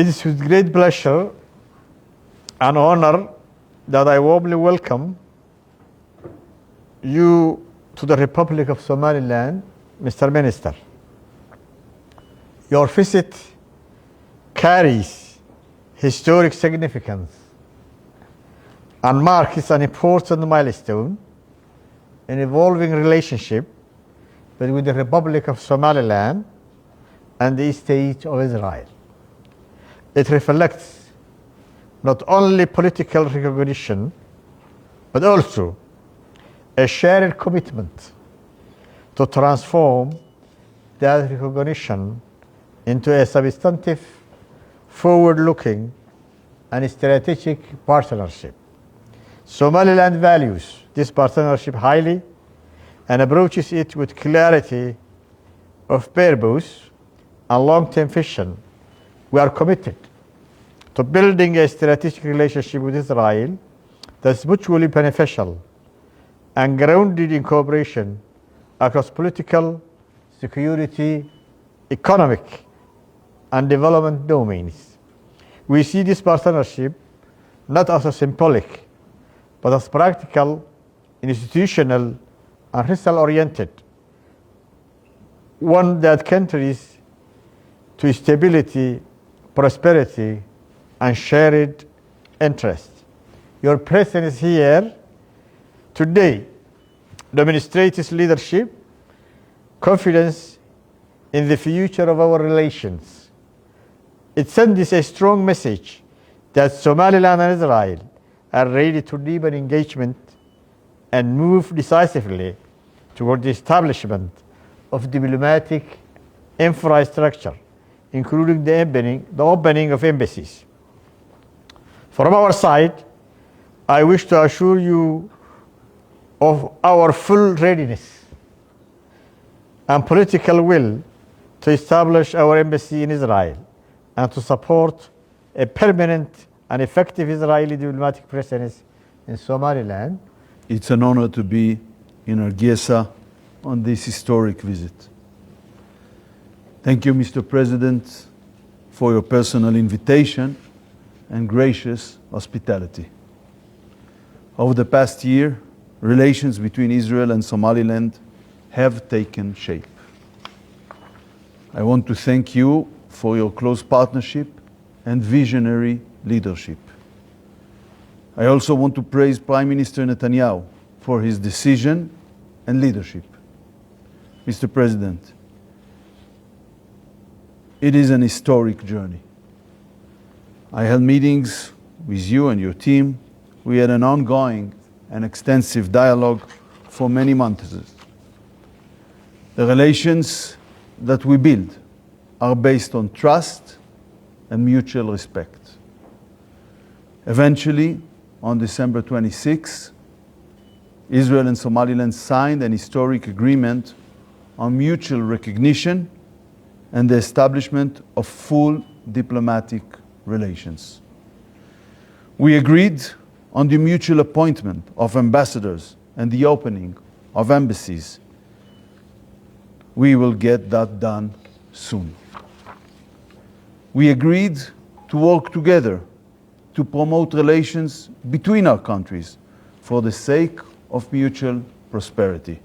It is with great pleasure and honor that I warmly welcome you to the Republic of Somaliland, Mr. Minister. Your visit carries historic significance and marks an important milestone in evolving relationship between the Republic of Somaliland and the State of Israel. It reflects not only political recognition, but also a shared commitment to transform that recognition into a substantive, forward-looking, and strategic partnership. Somaliland values this partnership highly and approaches it with clarity of purpose and long-term vision. We are committed to building a strategic relationship with Israel that is mutually beneficial and grounded in cooperation across political, security, economic, and development domains. We see this partnership not as a symbolic, but as practical, institutional, and result-oriented, one that contributes to stability, prosperity, and shared interest. Your presence here today demonstrates leadership, confidence in the future of our relations. It sends a strong message that Somaliland and Israel are ready to deepen engagement and move decisively toward the establishment of diplomatic infrastructure, including the opening of embassies. From our side, I wish to assure you of our full readiness and political will to establish our embassy in Israel and to support a permanent and effective Israeli diplomatic presence in Somaliland. It's an honor to be in Geeska on this historic visit. Thank you, Mr. President, for your personal invitation and gracious hospitality. Over the past year, relations between Israel and Somaliland have taken shape. I want to thank you for your close partnership and visionary leadership. I also want to praise Prime Minister Netanyahu for his decision and leadership. Mr. President, it is an historic journey. I held meetings with you and your team. We had an ongoing and extensive dialogue for many months. The relations that we build are based on trust and mutual respect. Eventually, on December 26, Israel and Somaliland signed an historic agreement on mutual recognition and the establishment of full diplomatic relations. We agreed on the mutual appointment of ambassadors and the opening of embassies. We will get that done soon. We agreed to work together to promote relations between our countries for the sake of mutual prosperity.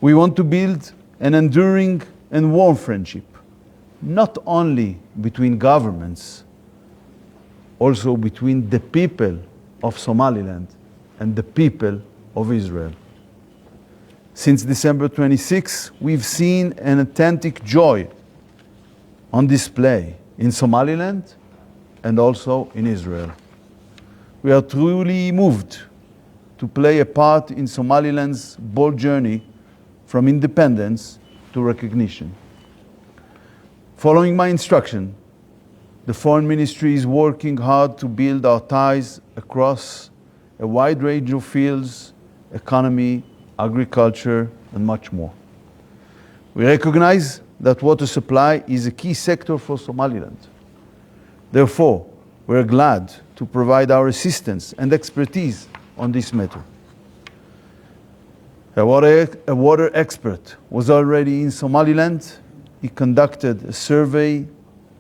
We want to build an enduring and warm friendship, not only between governments, also between the people of Somaliland and the people of Israel. Since December 26, we've seen an authentic joy on display in Somaliland and also in Israel. We are truly moved to play a part in Somaliland's bold journey from independence to recognition. Following my instruction, the Foreign Ministry is working hard to build our ties across a wide range of fields, economy, agriculture, and much more. We recognize that water supply is a key sector for Somaliland. Therefore, we're glad to provide our assistance and expertise on this matter. A water expert was already in Somaliland. He conducted a survey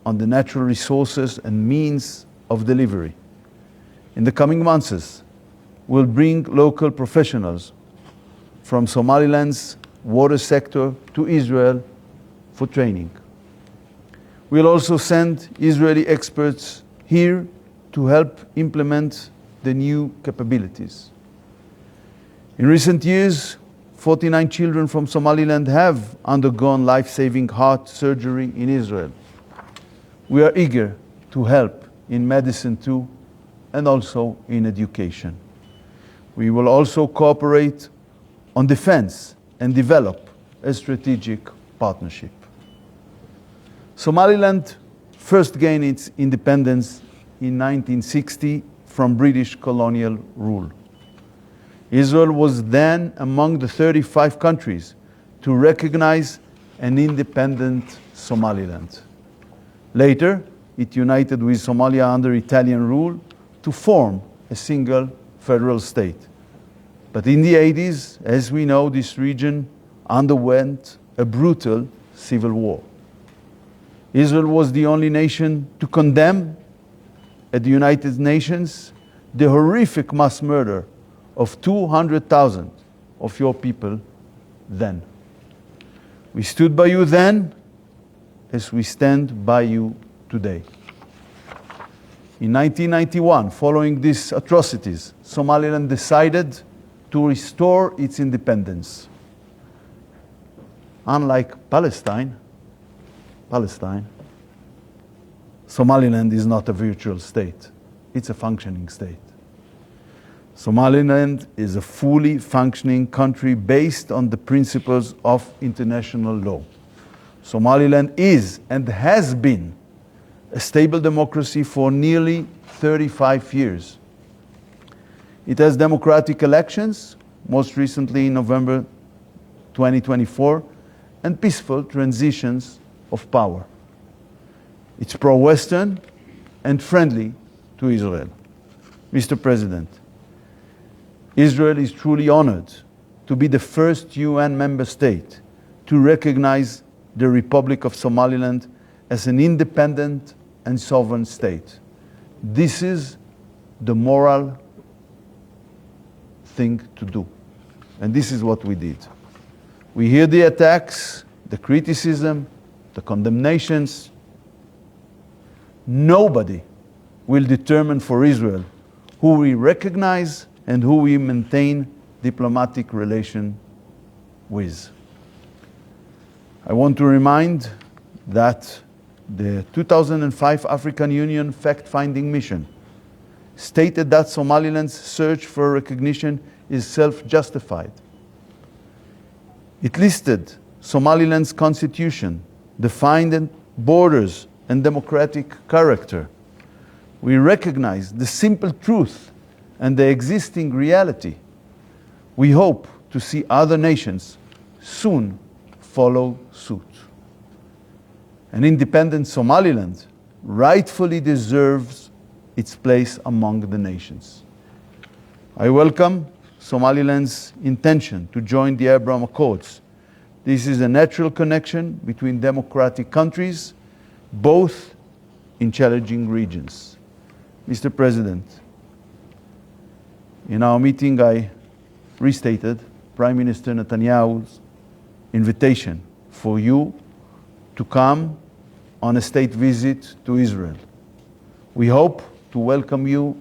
on the natural resources and means of delivery. In the coming months, we'll bring local professionals from Somaliland's water sector to Israel for training. We'll also send Israeli experts here to help implement the new capabilities. In recent years, 49 children from Somaliland have undergone life-saving heart surgery in Israel. We are eager to help in medicine too, and also in education. We will also cooperate on defense and develop a strategic partnership. Somaliland first gained its independence in 1960 from British colonial rule. Israel was then among the 35 countries to recognize an independent Somaliland. Later, it united with Somalia under Italian rule to form a single federal state. But in the 80s, as we know, this region underwent a brutal civil war. Israel was the only nation to condemn at the United Nations the horrific mass murder of 200,000 of your people then. We stood by you then, as we stand by you today. In 1991, following these atrocities, Somaliland decided to restore its independence. Unlike Palestine, Somaliland is not a virtual state. It's a functioning state. Somaliland is a fully functioning country based on the principles of international law. Somaliland is and has been a stable democracy for nearly 35 years. It has democratic elections, most recently in November 2024, and peaceful transitions of power. It's pro-Western and friendly to Israel. Mr. President, Israel is truly honored to be the first UN member state to recognize the Republic of Somaliland as an independent and sovereign state. This is the moral thing to do. And this is what we did. We hear the attacks, the criticism, the condemnations. Nobody will determine for Israel who we recognize and who we maintain diplomatic relation with. I want to remind that the 2005 African Union fact-finding mission stated that Somaliland's search for recognition is self-justified. It listed Somaliland's constitution, defined borders and democratic character. We recognize the simple truth and the existing reality. We hope to see other nations soon follow suit. An independent Somaliland rightfully deserves its place among the nations. I welcome Somaliland's intention to join the Abraham Accords. This is a natural connection between democratic countries, both in challenging regions. Mr. President, in our meeting, I restated Prime Minister Netanyahu's invitation for you to come on a state visit to Israel. We hope to welcome you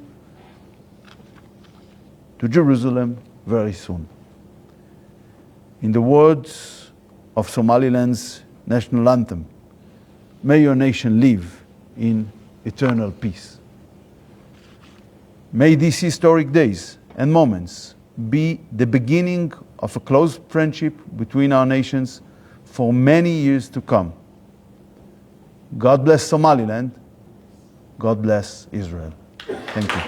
to Jerusalem very soon. In the words of Somaliland's national anthem, may your nation live in eternal peace. May these historic days and moments be the beginning of a close friendship between our nations for many years to come. God bless Somaliland. God bless Israel. Thank you.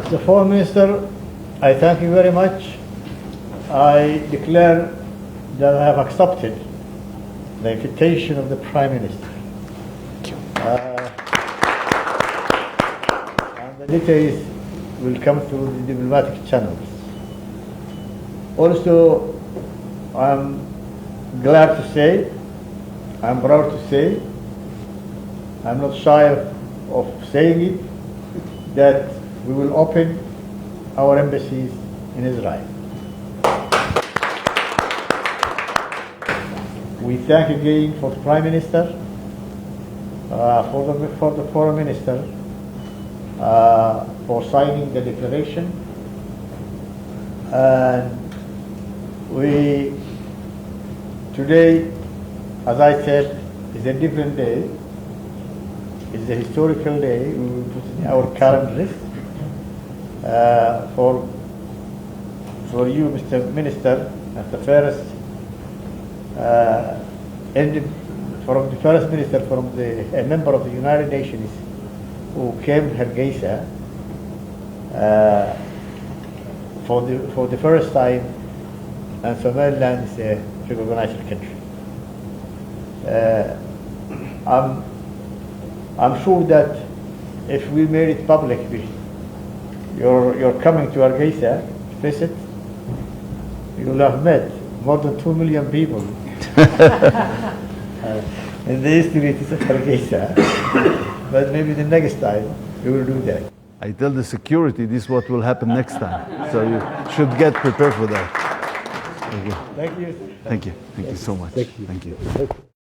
Mr. Foreign Minister, I thank you very much. I declare that I have accepted the invitation of the Prime Minister. Thank you. And the details will come through the diplomatic channels. Also, I'm glad to say I'm proud to say, I'm not shy of saying it, that we will open our embassies in Israel. We thank again for the Prime Minister, for the Foreign Minister, for signing the declaration. And we, today, as I said, is a different day. It's a historical day. We will put in our calendars for you, Mr. Minister, as the first from the first minister from a member of the United Nations who came to Hargeisa for the first time, and Somaliland is a recognized country. I'm sure that if we made it public, you're coming to Hargeisa to visit, you will have met more than 2 million people in the history of Hargeisa. But maybe the next time we will do that. I tell the security this is what will happen next time. So you should get prepared for that. Thank you. Thank you. Thank you. Thank you so much. Thank you. Thank you.